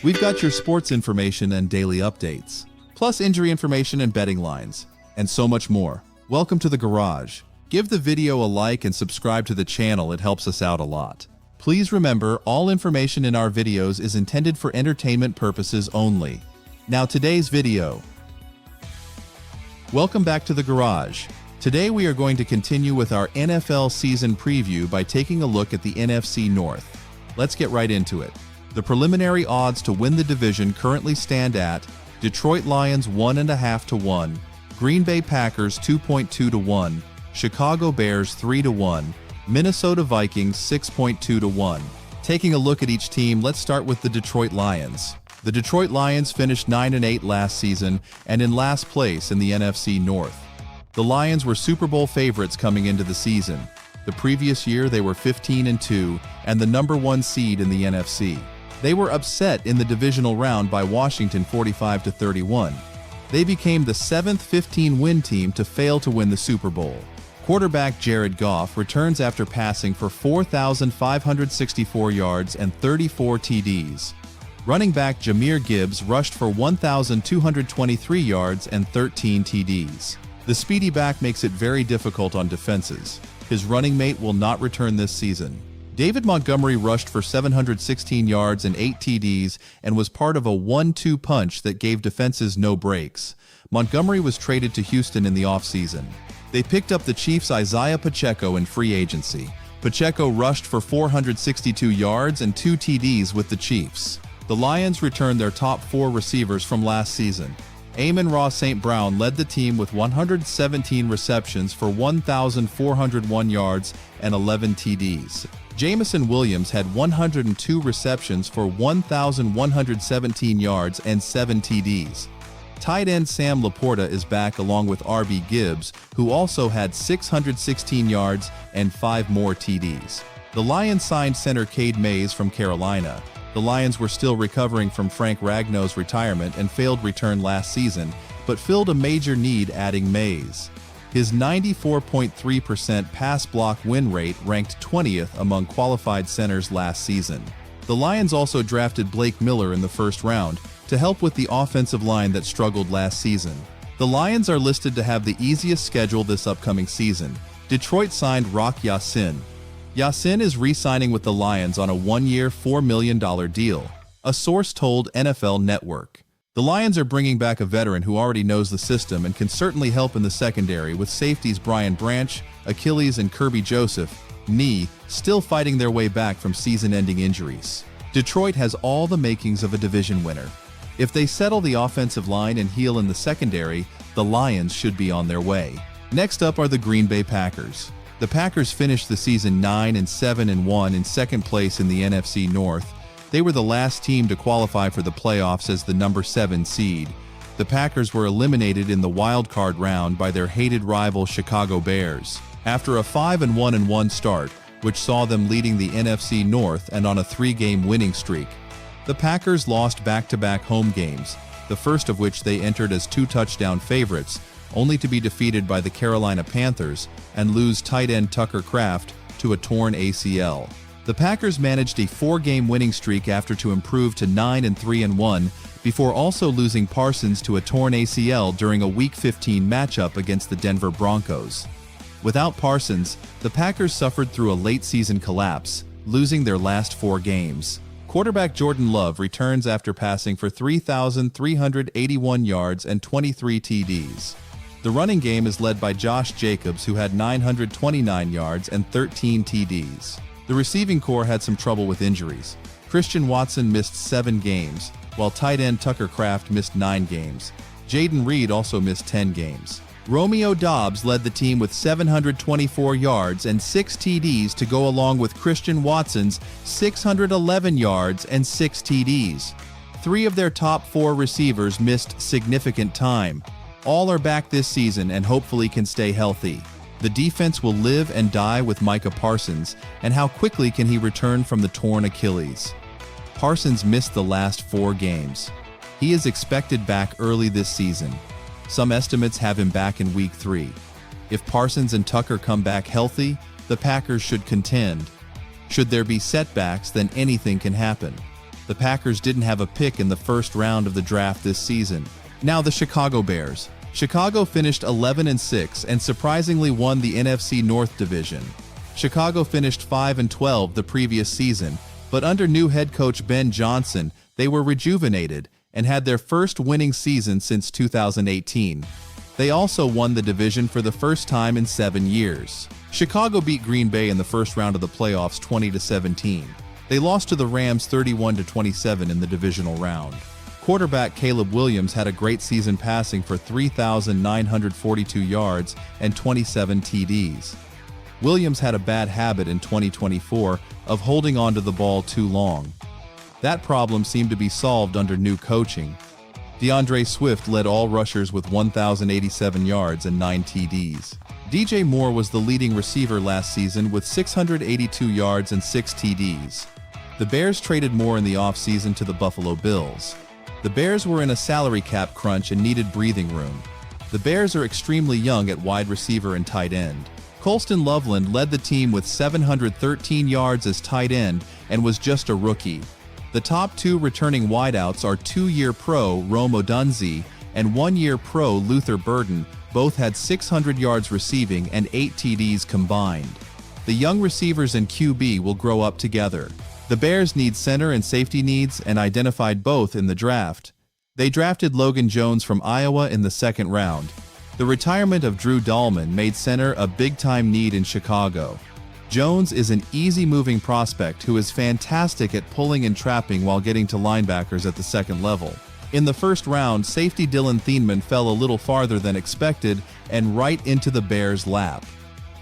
We've got your sports information and daily updates, plus injury information and betting lines, and so much more. Welcome to the garage. Give the video a like and subscribe to the channel, it helps us out a lot. Please remember, all information in our videos is intended for entertainment purposes only. Now today's video. Welcome back to the garage. Today we are going to continue with our NFL season preview by taking a look at the NFC North. Let's get right into it. The preliminary odds to win the division currently stand at Detroit Lions 1.5 to 1, Green Bay Packers 2.2 to 1, Chicago Bears 3 to 1, Minnesota Vikings 6.2 to 1. Taking a look at each team, let's start with the Detroit Lions. The Detroit Lions finished 9-8 last season and in last place in the NFC North. The Lions were Super Bowl favorites coming into the season. The previous year they were 15-2 and the number 1 seed in the NFC. They were upset in the divisional round by Washington 45-31. They became the 7th 15-win team to fail to win the Super Bowl. Quarterback Jared Goff returns after passing for 4,564 yards and 34 TDs. Running back Jahmyr Gibbs rushed for 1,223 yards and 13 TDs. The speedy back makes it very difficult on defenses. His running mate will not return this season. David Montgomery rushed for 716 yards and 8 TDs and was part of a 1-2 punch that gave defenses no breaks. Montgomery was traded to Houston in the offseason. They picked up the Chiefs' Isaiah Pacheco in free agency. Pacheco rushed for 462 yards and 2 TDs with the Chiefs. The Lions returned their top 4 receivers from last season. Amon-Ra St. Brown led the team with 117 receptions for 1,401 yards and 11 TDs. Jamison Williams had 102 receptions for 1,117 yards and 7 TDs. Tight end Sam Laporta is back along with R.B. Gibbs, who also had 616 yards and 5 more TDs. The Lions signed center Cade Mays from Carolina. The Lions were still recovering from Frank Ragnow's retirement and failed return last season, but filled a major need adding Mays. His 94.3% pass block win rate ranked 20th among qualified centers last season. The Lions also drafted Blake Miller in the first round to help with the offensive line that struggled last season. The Lions are listed to have the easiest schedule this upcoming season. Detroit signed Rock Ya-Sin. Ya-Sin is re-signing with the Lions on a 1-year, $4 million deal, a source told NFL Network. The Lions are bringing back a veteran who already knows the system and can certainly help in the secondary with safeties Brian Branch, Achilles, and Kirby Joseph, knee, still fighting their way back from season-ending injuries. Detroit has all the makings of a division winner. If they settle the offensive line and heal in the secondary, the Lions should be on their way. Next up are the Green Bay Packers. The Packers finished the season 9-7-1 in second place in the NFC North. They were the last team to qualify for the playoffs as the number 7 seed. The Packers were eliminated in the wild card round by their hated rival Chicago Bears. After a 5-1-1 start, which saw them leading the NFC North and on a 3-game winning streak, the Packers lost back-to-back home games, the first of which they entered as 2-touchdown favorites, only to be defeated by the Carolina Panthers and lose tight end Tucker Kraft to a torn ACL. The Packers managed a 4-game winning streak after to improve to 9-3-1 before also losing Parsons to a torn ACL during a Week 15 matchup against the Denver Broncos. Without Parsons, the Packers suffered through a late-season collapse, losing their last 4 games. Quarterback Jordan Love returns after passing for 3,381 yards and 23 TDs. The running game is led by Josh Jacobs, who had 929 yards and 13 TDs. The receiving corps had some trouble with injuries. Christian Watson missed 7 games, while tight end Tucker Kraft missed 9 games. Jaden Reed also missed 10 games. Romeo Doubs led the team with 724 yards and 6 TDs to go along with Christian Watson's 611 yards and 6 TDs. 3 of their top 4 receivers missed significant time. All are back this season and hopefully can stay healthy. The defense will live and die with Micah Parsons, and how quickly can he return from the torn Achilles? Parsons missed the last 4 games. He is expected back early this season. Some estimates have him back in Week 3. If Parsons and Tucker come back healthy, the Packers should contend. Should there be setbacks, then anything can happen. The Packers didn't have a pick in the first round of the draft this season. Now the Chicago Bears. Chicago finished 11-6 and surprisingly won the NFC North division. Chicago finished 5-12 the previous season, but under new head coach Ben Johnson, they were rejuvenated and had their first winning season since 2018. They also won the division for the first time in 7 years. Chicago beat Green Bay in the first round of the playoffs 20-17. They lost to the Rams 31-27 in the divisional round. Quarterback Caleb Williams had a great season passing for 3,942 yards and 27 TDs. Williams had a bad habit in 2024 of holding onto the ball too long. That problem seemed to be solved under new coaching. DeAndre Swift led all rushers with 1,087 yards and 9 TDs. DJ Moore was the leading receiver last season with 682 yards and 6 TDs. The Bears traded Moore in the offseason to the Buffalo Bills. The Bears were in a salary cap crunch and needed breathing room. The Bears are extremely young at wide receiver and tight end. Colston Loveland led the team with 713 yards as tight end and was just a rookie. The top two returning wideouts are 2-year pro Rome Odunze and 1-year pro Luther Burden. Both had 600 yards receiving and 8 TDs combined. The young receivers and QB will grow up together. The Bears need center and safety needs and identified both in the draft. They drafted Logan Jones from Iowa in the second round. The retirement of Drew Dahlman made center a big-time need in Chicago. Jones is an easy-moving prospect who is fantastic at pulling and trapping while getting to linebackers at the second level. In the first round, safety Dylan Thieneman fell a little farther than expected and right into the Bears' lap.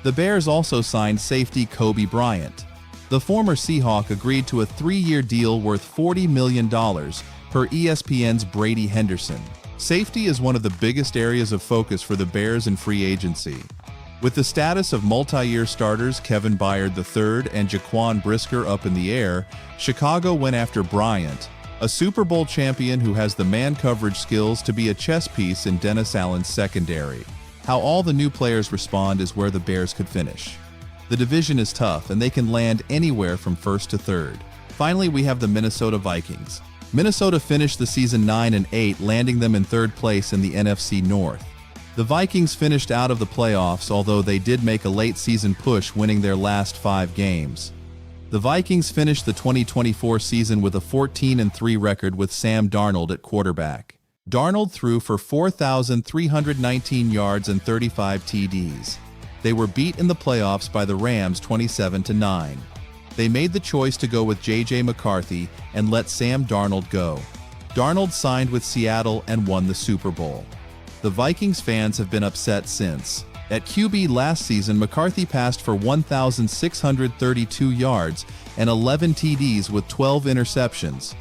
The Bears also signed safety Kobe Bryant. The former Seahawk agreed to a 3-year deal worth $40 million per ESPN's Brady Henderson. Safety is one of the biggest areas of focus for the Bears in free agency. With the status of multi-year starters Kevin Byard III and Jaquan Brisker up in the air, Chicago went after Bryant, a Super Bowl champion who has the man coverage skills to be a chess piece in Dennis Allen's secondary. How all the new players respond is where the Bears could finish. The division is tough and they can land anywhere from first to third. Finally, we have the Minnesota Vikings. Minnesota finished the season 9-8, landing them in third place in the NFC North. The Vikings finished out of the playoffs, although they did make a late season push, winning their last 5 games. The Vikings finished the 2024 season with a 14-3 record with Sam Darnold at quarterback. Darnold threw for 4,319 yards and 35 TDs. They were beat in the playoffs by the Rams 27-9. They made the choice to go with J.J. McCarthy and let Sam Darnold go. Darnold signed with Seattle and won the Super Bowl. The Vikings fans have been upset since. At QB last season, McCarthy passed for 1,632 yards and 11 TDs with 12 interceptions.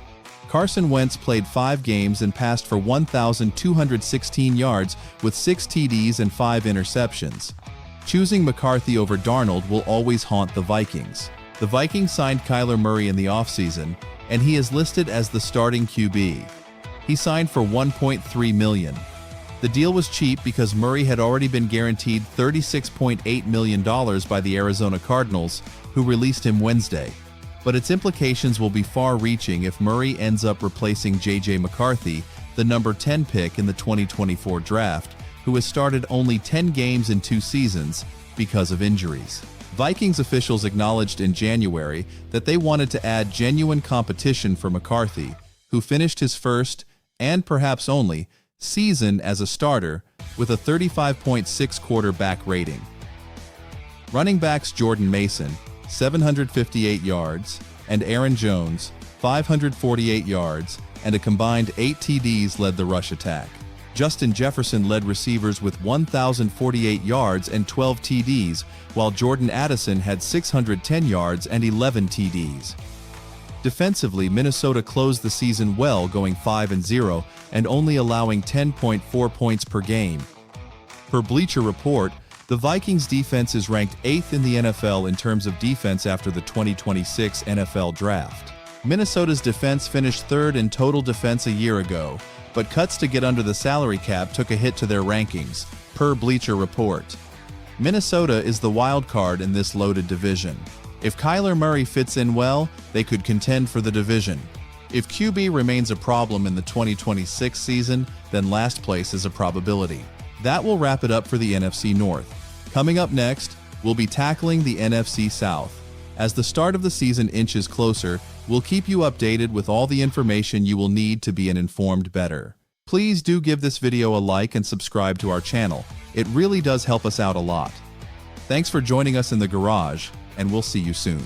Carson Wentz played 5 games and passed for 1,216 yards with 6 TDs and 5 interceptions. Choosing McCarthy over Darnold will always haunt the Vikings. The Vikings signed Kyler Murray in the offseason, and he is listed as the starting QB. He signed for $1.3 million. The deal was cheap because Murray had already been guaranteed $36.8 million by the Arizona Cardinals, who released him Wednesday. But its implications will be far-reaching if Murray ends up replacing J.J. McCarthy, the number 10 pick in the 2024 draft, who has started only 10 games in 2 seasons because of injuries. Vikings officials acknowledged in January that they wanted to add genuine competition for McCarthy, who finished his first, and perhaps only, season as a starter with a 35.6 quarterback rating. Running backs Jordan Mason, 758 yards, and Aaron Jones, 548 yards, and a combined 8 TDs led the rush attack. Justin Jefferson led receivers with 1,048 yards and 12 TDs, while Jordan Addison had 610 yards and 11 TDs. Defensively, Minnesota closed the season well, going 5-0 and only allowing 10.4 points per game. Per Bleacher Report, the Vikings defense is ranked 8th in the NFL in terms of defense after the 2026 NFL Draft. Minnesota's defense finished 3rd in total defense a year ago, but cuts to get under the salary cap took a hit to their rankings, per Bleacher Report. Minnesota is the wild card in this loaded division. If Kyler Murray fits in well, they could contend for the division. If QB remains a problem in the 2026 season, then last place is a probability. That will wrap it up for the NFC North. Coming up next, we'll be tackling the NFC South. As the start of the season inches closer, we'll keep you updated with all the information you will need to be an informed bettor. Please do give this video a like and subscribe to our channel. It really does help us out a lot. Thanks for joining us in the garage, and we'll see you soon.